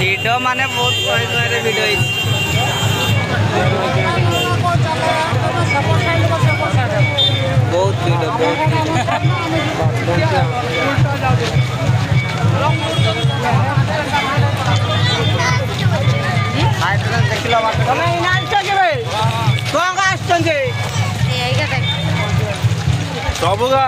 Video माने बहुत video बहुत सबुगा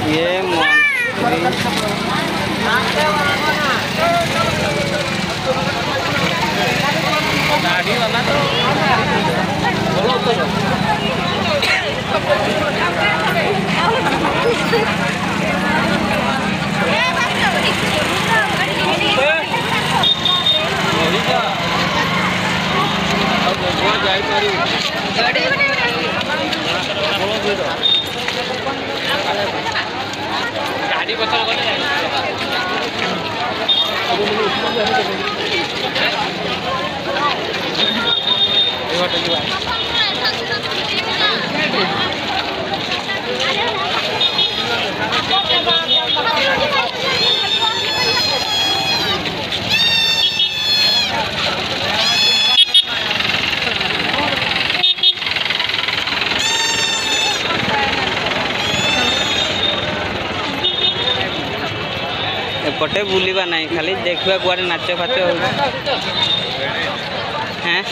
ये दाढ़ी वाला तो गाड़ी बतल गले एपटे बुलवा ना खाली देखा कुआड़े नाच फाच हैं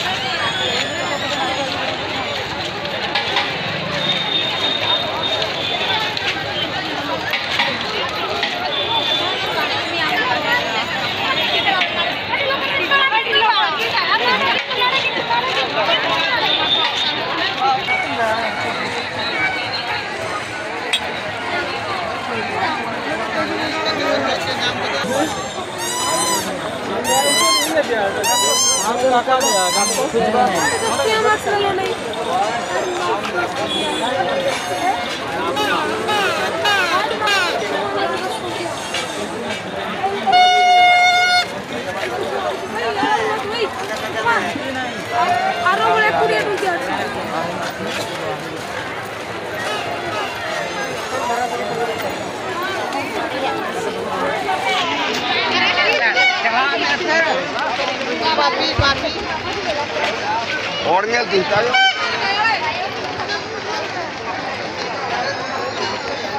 और मैं दिखता है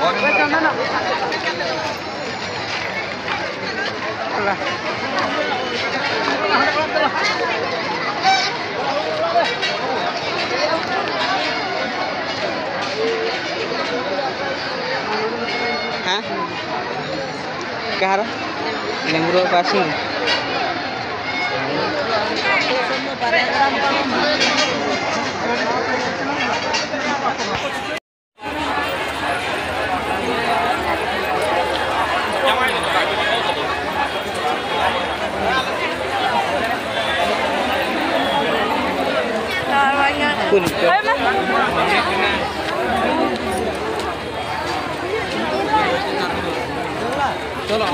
और हाँ कहाँ लेंगुर पास चलो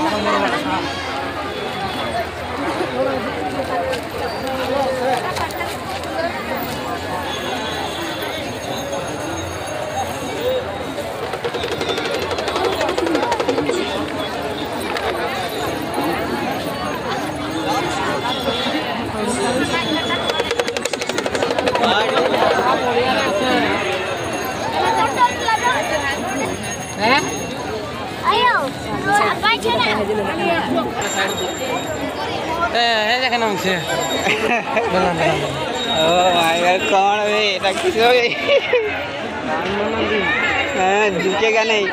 कौन झुकेगा नहीं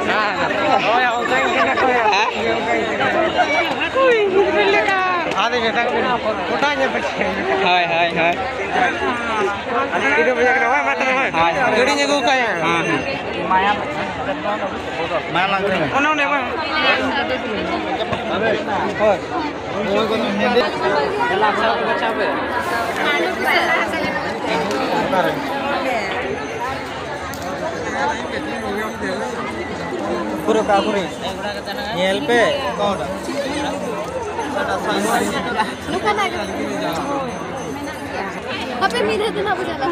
पूरा कापुरी येल पे कौन apa mirip tu nak berjalan?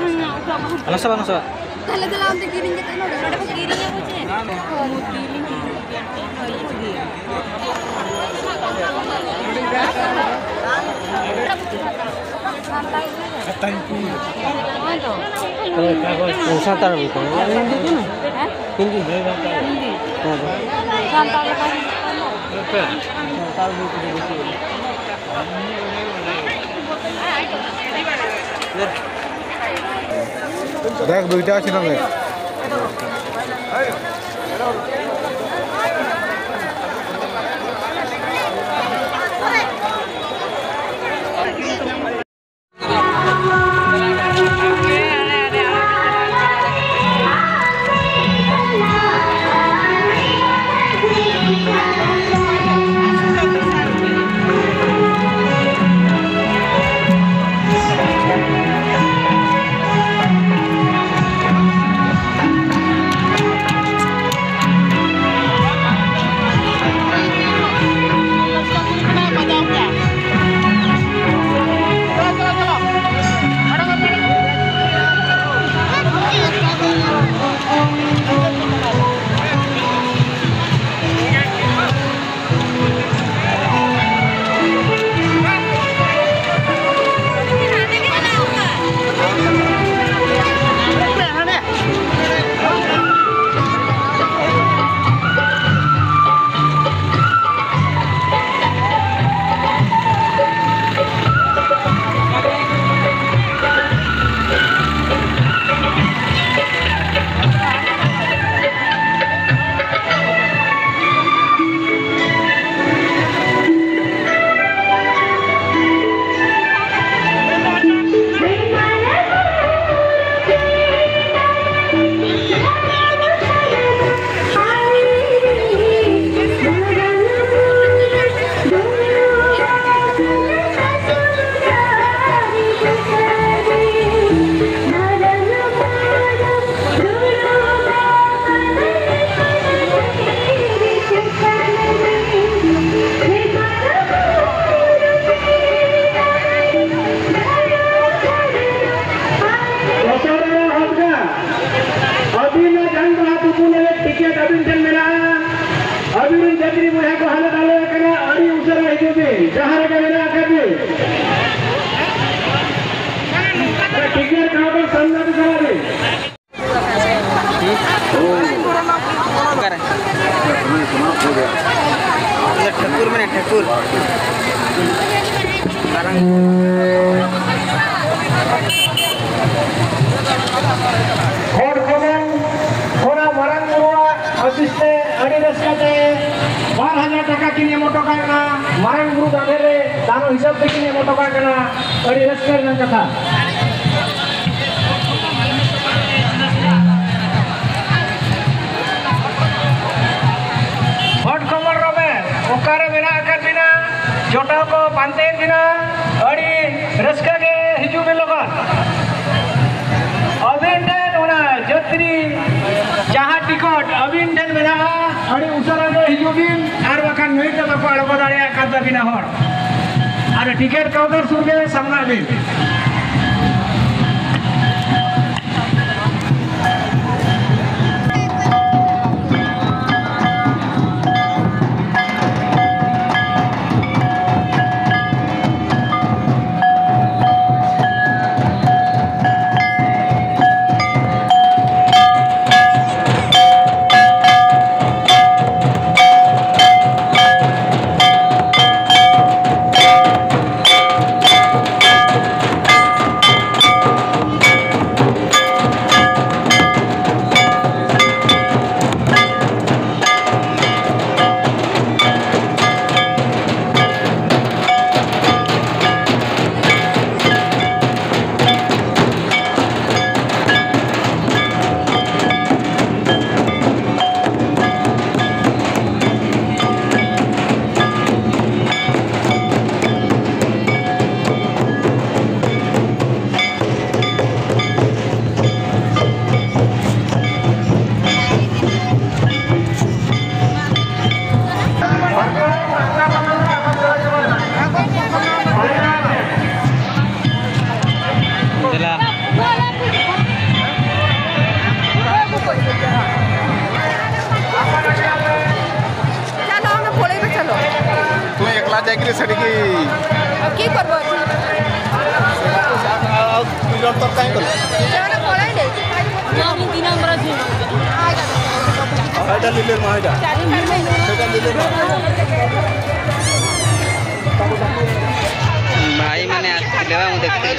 Masa masa. Kalau dalam tu kiring kita nak ada kiringnya macam Oh, santar bukan? Hindi. Hindi. santai lepas. Santar bukan. देख दुईटा আছে না দেখ Hor komen, hora marang gua, asiste adi raskate, 1200 taka kini motokan na, marang guru damere, dano hisab te kini motokan na, adi raskar nang kata. Hor komen robe, okare mena akar bina, jota ko pante bina, adi raskar ke hiju belokan. अबिन ठन होना जत्री जहाँ ticket अबिन ठन मेरा अड़ी उसरा के हिजुबिन are बखान नहीं तो बापा अड़को दाड़िया कादा बिना हर आर टिकट काउंटर सुर के सामना बिन जाके सेठी की की करबो तुझ तो काई कर जाना पळाई दे हम 3 नंबर আছে आइडा लिले माइडा सेटा लिले भाई माने आस्तिले बा मु देखते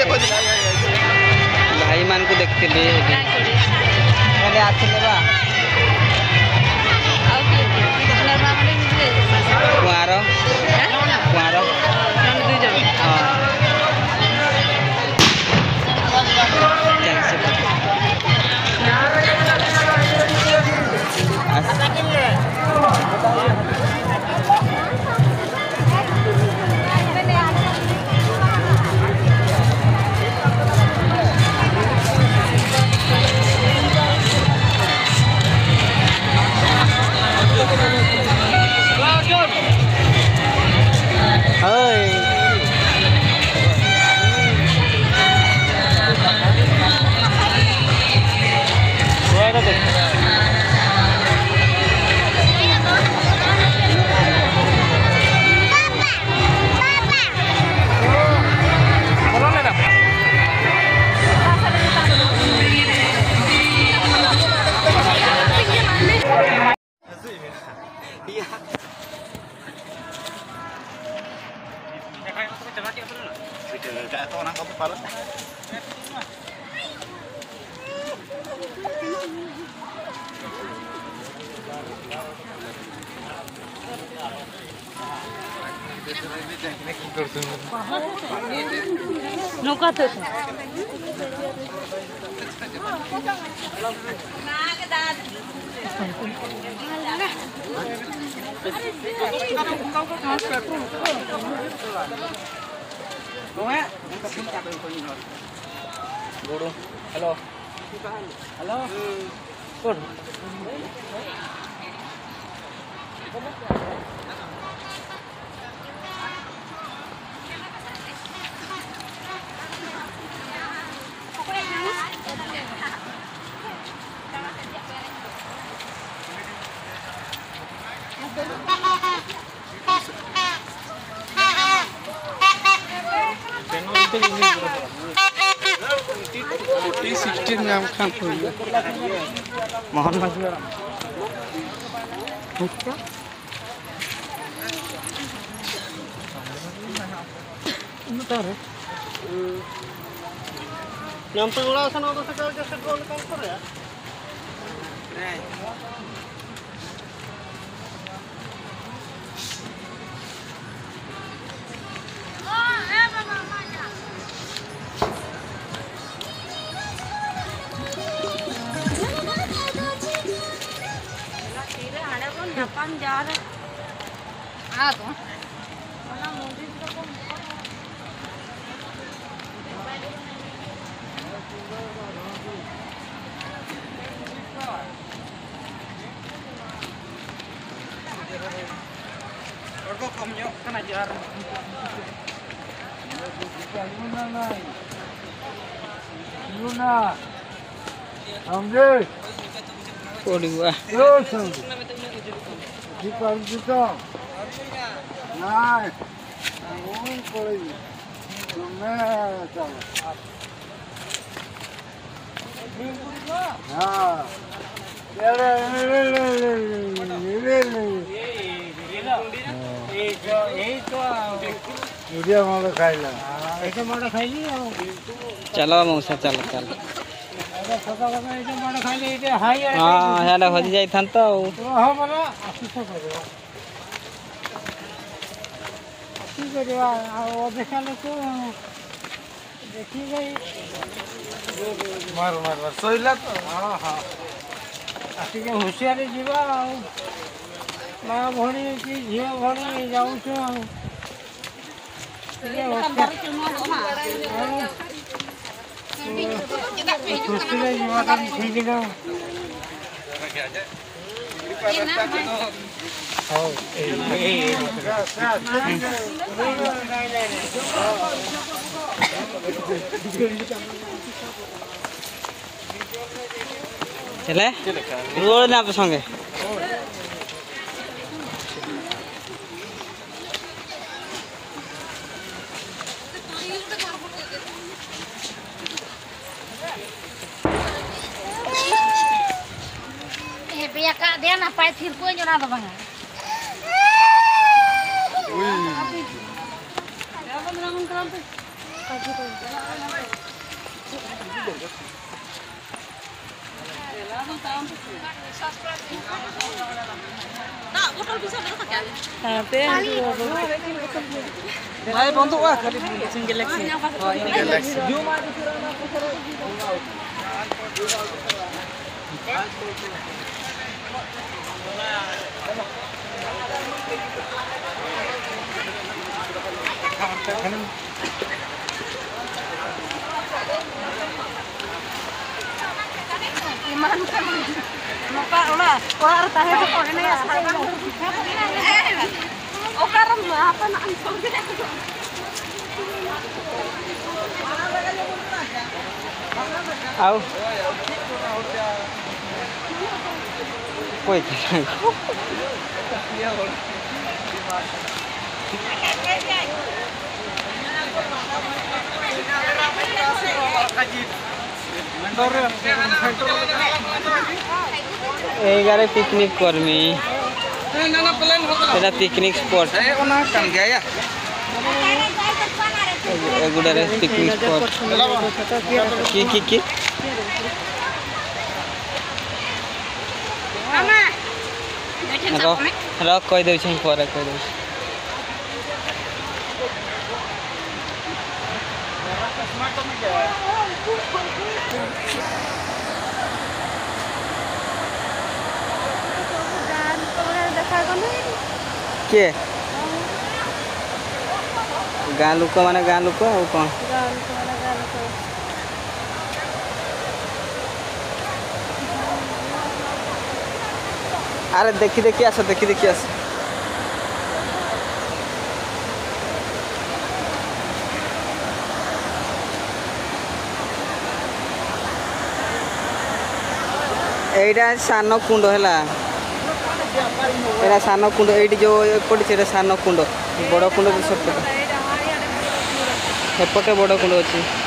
भाई मान को देखते ले माने आस्तिले बा आउ की कलर मा हमरे निकले कुआरो कुआरो हम दुई जन हां कैसे नौका तो हेलो हेलो कौन T16 नाम खान मोहन माजरा Nyampe ulah sana udah sekali ke dua kantor ya. Podiwa. चलो मौसा चलो चलो हाँ हेडा खोजी जाई थान तो हुशियारी जीवा माँ भणी कि झील भणी जाऊँ चले रोड ना संगे Biar kak dia napai sirku aja nada bang. भाई बंधु आ खाली सिंगल गैलेक्सी आओ कोई एगारे पिकनिक कर्मी एटा पिकनिक स्पॉट एगुड़े पिकनिक स्पॉट की रख कह दे पर कह दे किए गाँ लोक माने गाँ लोक और कौन अरे देखी देखी आस देखी देखी आस एटा सान कुंड है एटा सान कुंड ये जो एपटे सान कुंड बड़ कुंड एपटे बड़ कुंड अच्छी